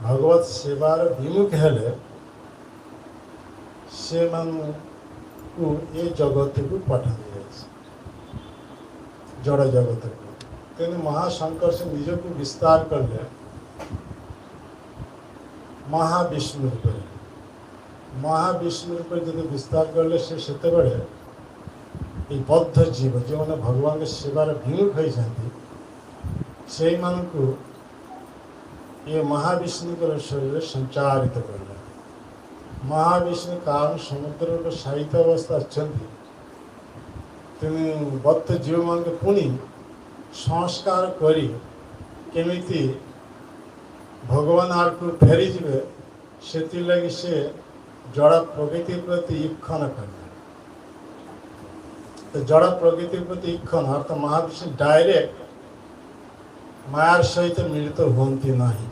भगवत सेवार विमुख हेले से को ये जगत को पठा दिए जड़ जगत को तेणु महाशंकर से निज को विस्तार कर ले महाविष्णु रूप महाविष्णु रूप जो विस्तार कर ले से बद्ध जीव जो मैंने भगवान के सेवार विमुख होती से ये महाविष्णु शरीर संचारित कर महाविष्णु कारण समुद्र साहित्य अवस्था अच्छा तेणु बद्ध जीव मान पुणी संस्कार करी केमिति भगवान आर को फेरी जीवे से लगी से जड़ प्रकृति प्रति ईक्षण कर तो जड़ प्रकृति प्रति ईक्षण अर्थात महाविष्णु डायरेक्ट मायार सहित मिलित होती नहीं